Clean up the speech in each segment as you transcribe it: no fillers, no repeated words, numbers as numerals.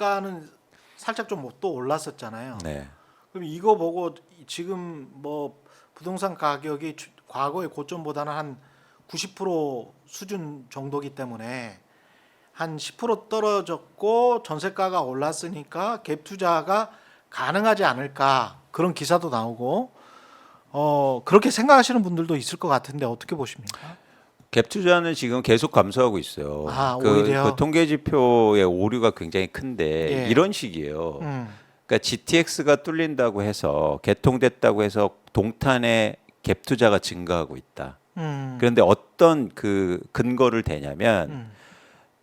전세가는 살짝 좀 또 올랐었잖아요. 네. 그럼 이거 보고 지금 뭐 부동산 가격이 과거의 고점보다는 한 90% 수준 정도기 때문에 한 10% 떨어졌고 전세가가 올랐으니까 갭 투자가 가능하지 않을까 그런 기사도 나오고 그렇게 생각하시는 분들도 있을 것 같은데 어떻게 보십니까? 갭 투자는 지금 계속 감소하고 있어요. 오히려 그 통계 지표의 오류가 굉장히 큰데 예. 이런 식이에요. 음, 그러니까 GTX가 뚫린다고 해서 개통됐다고 해서 동탄의 갭 투자가 증가하고 있다. 그런데 어떤 그 근거를 대냐면 음,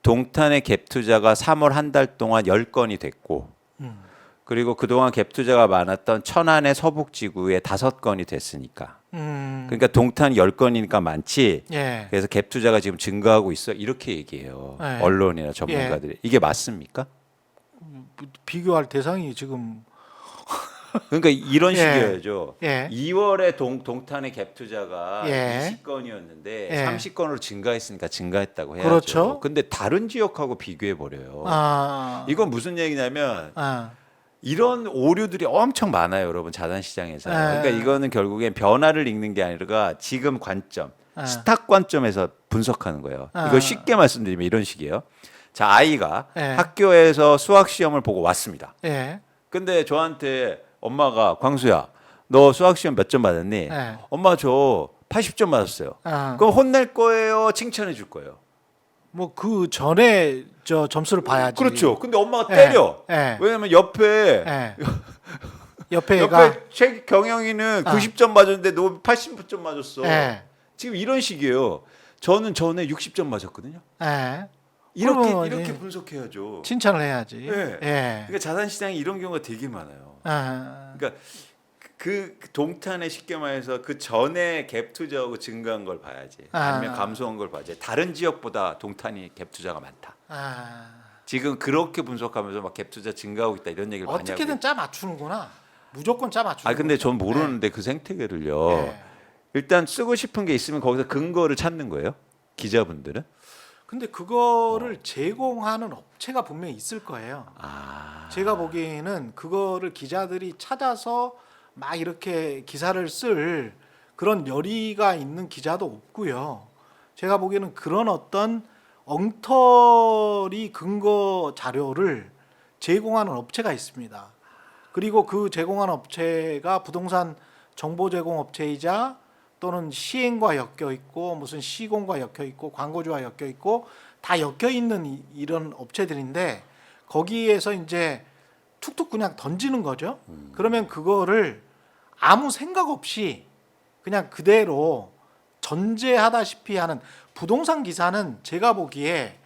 동탄의 갭 투자가 3월 한 달 동안 10건이 됐고 음. 그리고 그동안 갭 투자가 많았던 천안의 서북지구에 5건이 됐으니까. 그러니까 동탄 10건이니까 많지. 예. 그래서 갭 투자가 지금 증가하고 있어. 이렇게 얘기해요. 네. 언론이나 전문가들이. 이게 맞습니까? 비교할 대상이 지금 그러니까 이런 예. 식이어야죠. 예. 2월에 동탄의 갭 투자가 예. 20건이었는데 예. 30건으로 증가했으니까 증가했다고 해야죠. 그렇죠. 근데 다른 지역하고 비교해 버려요. 아, 이건 무슨 얘기냐면 아, 이런 오류들이 엄청 많아요, 여러분. 자산 시장에서. 예. 그러니까 이거는 결국엔 변화를 읽는 게 아니라 지금 관점, 예. 스탁 관점에서 분석하는 거예요. 예. 이걸 쉽게 말씀드리면 이런 식이에요. 자, 아이가 예. 학교에서 수학 시험을 보고 왔습니다. 예. 근데 저한테 엄마가 광수야, 너 수학 시험 몇 점 받았니? 예. 엄마 저 80점 받았어요. 아, 그럼 혼낼 거예요, 칭찬해 줄 거예요? 뭐 그 전에 저 점수를 봐야지. 그렇죠. 근데 엄마가 예. 때려. 예. 왜냐면 옆에 예. 옆에 애가 옆에 최경영이는 아. 90점 맞았는데 너 80점 맞았어. 예. 지금 이런 식이에요. 저는 전에 60점 맞았거든요. 예. 이렇게 그러면 이렇게 이제 분석해야죠. 칭찬을 해야지. 예. 예. 그러니까 자산 시장에 이런 경우가 되게 많아요. 아, 그러니까 그 동탄에 쉽게 말해서 그 전에 갭 투자하고 증가한 걸 봐야지. 아니면 아. 감소한 걸 봐야지. 다른 지역보다 동탄이 갭 투자가 많다. 아. 지금 그렇게 분석하면서 막 갭 투자 증가하고 있다 이런 얘기를 많이 하고. 어떻게든 짜 맞추는구나. 무조건 짜 맞추는. 아 근데 전 모르는데 그 생태계를요. 예. 일단 쓰고 싶은 게 있으면 거기서 근거를 찾는 거예요. 기자분들은. 근데 그거를 제공하는 업체가 분명히 있을 거예요. 아. 제가 보기에는 그거를 기자들이 찾아서 막 이렇게 기사를 쓸 그런 열의가 있는 기자도 없고요. 제가 보기에는 그런 어떤 엉터리 근거 자료를 제공하는 업체가 있습니다. 그리고 그 제공하는 업체가 부동산 정보 제공 업체이자 또는 시행과 엮여 있고 무슨 시공과 엮여 있고 광고주와 엮여 있고 다 엮여 있는 이런 업체들인데 거기에서 이제 툭툭 그냥 던지는 거죠. 그러면 그거를 아무 생각 없이 그냥 그대로 전제하다시피 하는 부동산 기사는 제가 보기에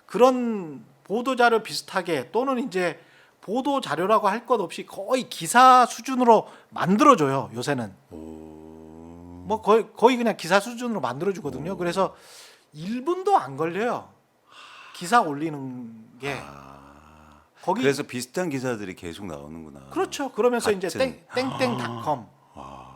그런 보도 자료 비슷하게 또는 이제 보도 자료라고 할 것 없이 거의 기사 수준으로 만들어줘요. 요새는 뭐 거의 그냥 기사 수준으로 만들어주거든요. 그래서 1분도 안 걸려요. 기사 올리는 게 거기 그래서 비슷한 기사들이 계속 나오는구나. 그렇죠. 그러면서 이제 같은- 땡땡닷컴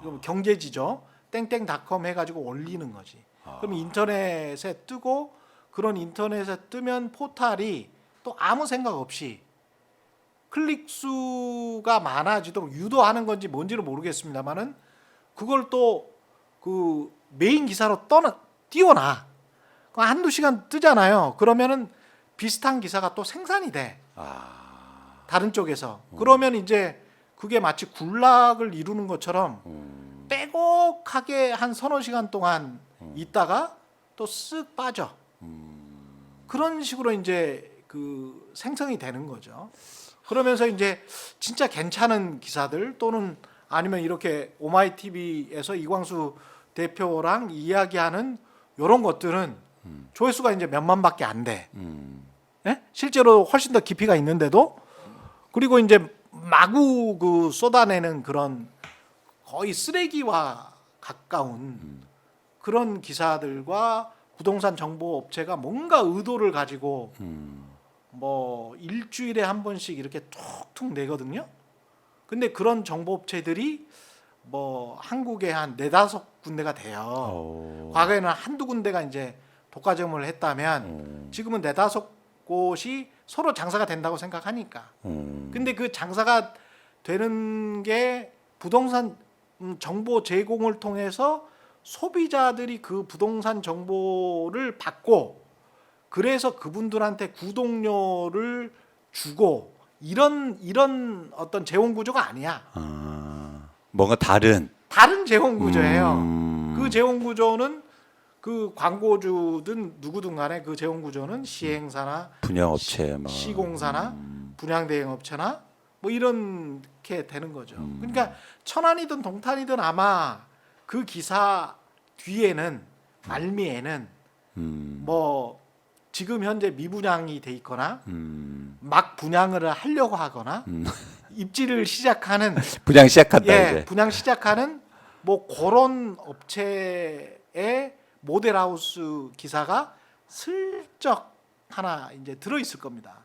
이거 경제지죠. 땡땡닷컴 해가지고 올리는 거지. 그럼 인터넷에 뜨고 그런 인터넷에 뜨면 포탈이 또 아무 생각 없이 클릭 수가 많아지도록 유도하는 건지 뭔지는 모르겠습니다만은 그걸 또 그 메인 기사로 띄워놔. 한두 시간 뜨잖아요. 그러면은 비슷한 기사가 또 생산이 돼. 다른 쪽에서. 그러면 이제 그게 마치 굴락을 이루는 것처럼 빼곡하게 한 서너 시간 동안 있다가 또 쓱 빠져. 그런 식으로 이제 그 생성이 되는 거죠. 그러면서 이제 진짜 괜찮은 기사들 또는 아니면 이렇게 오마이TV에서 이광수 대표랑 이야기하는 이런 것들은 조회수가 이제 몇만밖에 안 돼. 예? 실제로 훨씬 더 깊이가 있는데도 그리고 이제 마구 그 쏟아내는 그런 거의 쓰레기와 가까운 그런 기사들과 부동산 정보 업체가 뭔가 의도를 가지고 뭐 일주일에 한 번씩 이렇게 툭툭 내거든요. 근데 그런 정보 업체들이 뭐 한국에 한 4-5군데가 돼요. 과거에는 한두 군데가 이제 독과점을 했다면 지금은 4-5곳이 서로 장사가 된다고 생각하니까. 근데 그 장사가 되는 게 부동산 정보 제공을 통해서 소비자들이 그 부동산 정보를 받고 그래서 그분들한테 구독료를 주고 이런 어떤 재원 구조가 아니야. 뭔가 다른 재원 구조예요. 그 재원 구조는 그 광고주든 누구든 간에 그 재원 구조는 시행사나 분양업체, 뭐. 시공사나 분양대행업체나 뭐 이렇게 되는 거죠. 그러니까 천안이든 동탄이든 아마 그 기사 뒤에는 말미에는 뭐 지금 현재 미분양이 돼 있거나 막 분양을 하려고 하거나 입지를 시작하는 분양 시작한다 예, 이제. 분양 시작하는 뭐 그런 업체의 모델하우스 기사가 슬쩍 하나 이제 들어 있을 겁니다.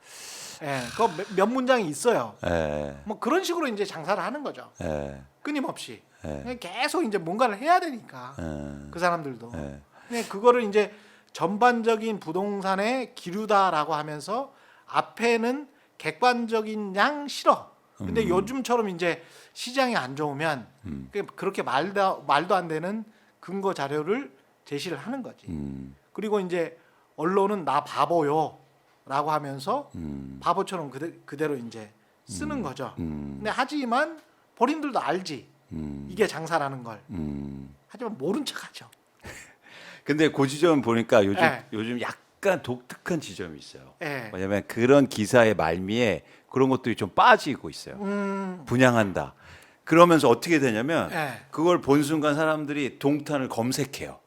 예, 그 몇 문장이 있어요. 예. 뭐 그런 식으로 이제 장사를 하는 거죠. 예. 끊임없이 예. 계속 이제 뭔가를 해야 되니까 예. 그 사람들도. 예. 근데 그거를 이제 전반적인 부동산의 기류다라고 하면서 앞에는 객관적인 양 싫어. 근데 요즘처럼 이제 시장이 안 좋으면 그렇게 말도 안 되는 근거 자료를 제시를 하는 거지. 그리고 이제 언론은 나 바보요라고 하면서 바보처럼 그대로 이제 쓰는 거죠. 근데 하지만 본인들도 알지. 이게 장사라는 걸. 하지만 모른 척하죠. 근데 그 지점 보니까 예. 요즘 약간 독특한 지점이 있어요. 예. 왜냐면 그런 기사의 말미에 그런 것들이 좀 빠지고 있어요. 분양한다. 그러면서 어떻게 되냐면 예. 그걸 본 순간 사람들이 동탄을 검색해요.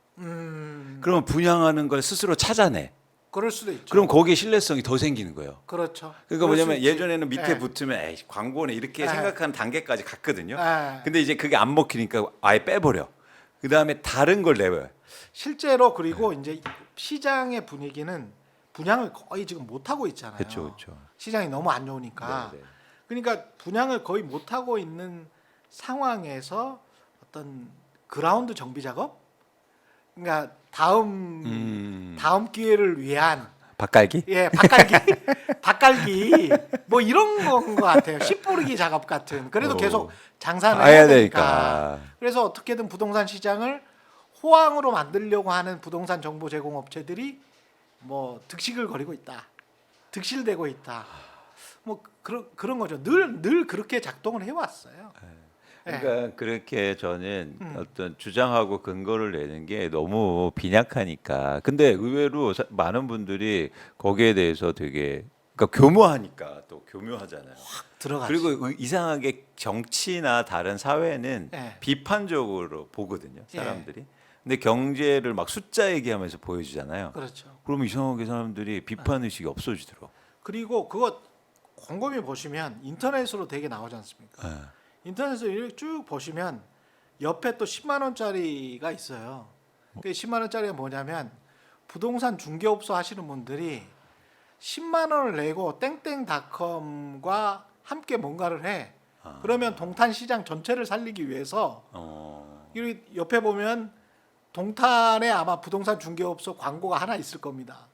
그러면 분양하는 걸 스스로 찾아내. 그럴 수도 있죠. 그럼 거기에 신뢰성이 더 생기는 거예요. 그렇죠. 그러니까 그럴 수 뭐냐면 있지. 예전에는 밑에 예. 붙으면 에이, 광고네 이렇게 예. 생각하는 단계까지 갔거든요. 예. 근데 이제 그게 안 먹히니까 아예 빼버려. 그 다음에 다른 걸 내봐요. 실제로 그리고 이제 시장의 분위기는 분양을 거의 지금 못 하고 있잖아요. 그렇죠, 그렇죠. 시장이 너무 안 좋으니까. 네, 네. 그러니까 분양을 거의 못 하고 있는 상황에서 어떤 그라운드 정비 작업, 그러니까 다음 기회를 위한 바깔기? 예 밭갈기 뭐 이런 건 것 같아요. 씨 뿌리기 작업 같은. 그래도 계속 장사는 해야 해야 되니까. 되니까. 그래서 어떻게든 부동산 시장을 호황으로 만들려고 하는 부동산 정보 제공 업체들이 뭐 득식을 거리고 있다. 득실되고 있다. 뭐 그런 거죠. 늘 그렇게 작동을 해왔어요. 그러니까 그렇게 저는 어떤 주장하고 근거를 내는 게 너무 빈약하니까. 근데 의외로 많은 분들이 거기에 대해서 되게 그러니까 교묘하니까 또 교묘하잖아요. 들어가지. 그리고 이상하게 정치나 다른 사회는 예. 비판적으로 보거든요, 사람들이. 근데 경제를 막 숫자 얘기하면서 보여주잖아요. 그렇죠. 그러면 이상하게 사람들이 비판 의식이 없어지더라고. 그리고 그거 곰곰이 보시면 인터넷으로 되게 나오지 않습니까? 예. 인터넷에서 이렇게 쭉 보시면 옆에 또 10만 원짜리가 있어요. 그 10만 원짜리가 뭐냐면 부동산 중개업소 하시는 분들이 10만 원을 내고 땡땡닷컴과 함께 뭔가를 해. 그러면 동탄 시장 전체를 살리기 위해서 여기 옆에 보면 동탄에 아마 부동산 중개업소 광고가 하나 있을 겁니다.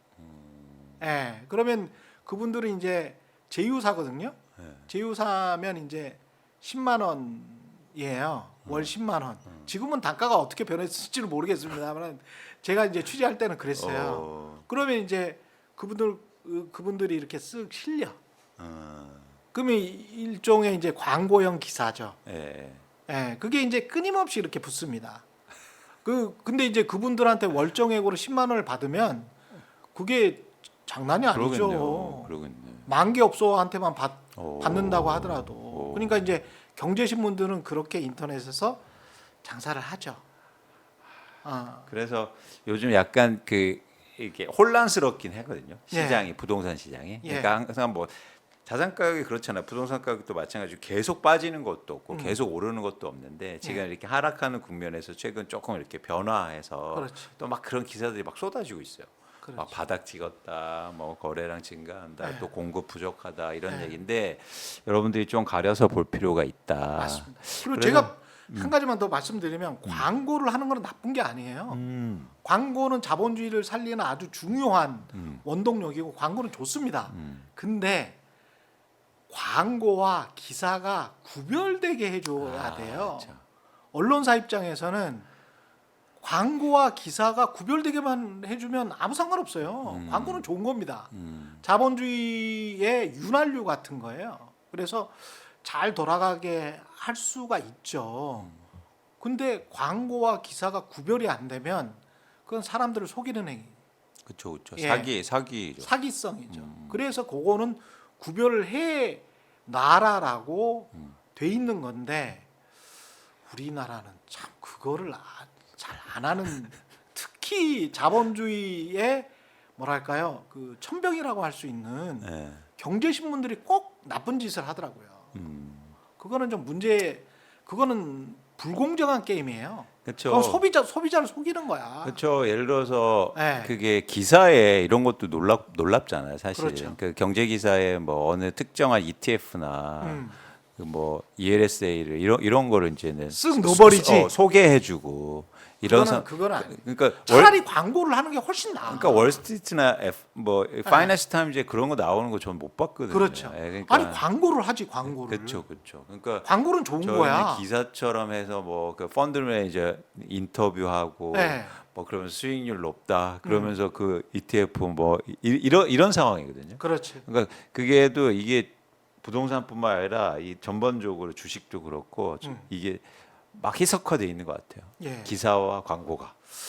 예. 그러면 그분들은 이제 제휴사거든요. 제휴사면 이제 10만 원이에요. 월 10만 원. 지금은 단가가 어떻게 변했을지는 모르겠습니다만 제가 이제 취재할 때는 그랬어요. 그러면 이제 그분들이 이렇게 쓱 실려. 그러면 일종의 이제 광고형 기사죠. 예. 예, 그게 이제 끊임없이 이렇게 붙습니다. 근데 이제 그분들한테 월정액으로 10만 원을 받으면 그게 장난이 아니죠. 그러겠네요. 만개 업소한테만 오. 받는다고 하더라도. 오. 그러니까 이제 경제신문들은 그렇게 인터넷에서 장사를 하죠. 그래서 요즘 약간 이게 혼란스럽긴 하거든요. 시장이 부동산 시장이. 예. 그러니까 항상 뭐 자산 가격이 그렇잖아요. 부동산 가격도 마찬가지로 계속 빠지는 것도 없고 계속 오르는 것도 없는데 지금 이렇게 하락하는 국면에서 최근 조금 이렇게 변화해서 그렇지. 또 막 그런 기사들이 막 쏟아지고 있어요. 막 그렇지. 바닥 찍었다, 뭐 거래량 증가한다, 네. 또 공급 부족하다 이런 네. 얘기인데 여러분들이 좀 가려서 볼 필요가 있다. 맞습니다. 그리고 그래서- 한 가지만 더 말씀드리면 광고를 하는 건 나쁜 게 아니에요. 광고는 자본주의를 살리는 아주 중요한 원동력이고 광고는 좋습니다. 근데 광고와 기사가 구별되게 해줘야 돼요. 그렇죠. 언론사 입장에서는 광고와 기사가 구별되게만 해주면 아무 상관없어요. 광고는 좋은 겁니다. 자본주의의 윤활유 같은 거예요. 그래서 잘 돌아가게 할 수가 있죠. 근데 광고와 기사가 구별이 안 되면 그건 사람들을 속이는 행위, 그렇죠, 그렇죠. 예. 사기죠. 사기성이죠. 그래서 그거는 구별을 해 놔라라고 돼 있는 건데 우리나라는 참 그거를 잘 안 하는 특히 자본주의의 뭐랄까요 그 천병이라고 할 수 있는 예. 경제신문들이 꼭 나쁜 짓을 하더라고요. 그거는 좀 그거는 불공정한 게임이에요. 그렇죠. 그건 소비자를 속이는 거야. 그렇죠. 예를 들어서 네. 그게 기사에 이런 것도 놀랍잖아요, 사실. 그렇죠. 그 경제 기사에 뭐 어느 특정한 ETF나 그 뭐 ELSA를 이런 거를 이제는 쓱 넣어버리지. 소개해주고 이런 그거는 아니에요. 그러니까 차라리 광고를 하는 게 훨씬 나아. 그러니까 월스트리트나 파이낸스 타임즈에 그런 거 나오는 거 전 못 봤거든요. 그렇죠. 예, 그러니까 아니 광고를 하지 광고를. 그렇죠, 그렇죠. 그러니까 광고는 좋은 저희는 거야. 기사처럼 해서 뭐 그 펀드 매니저 인터뷰하고 네. 뭐 그러면 수익률 높다 그러면서 그 ETF 뭐 이런 상황이거든요. 그렇지. 그러니까 그게도 이게 부동산뿐만 아니라 이 전반적으로 주식도 그렇고 이게 막 희석화돼 있는 것 같아요. 예. 기사와 광고가.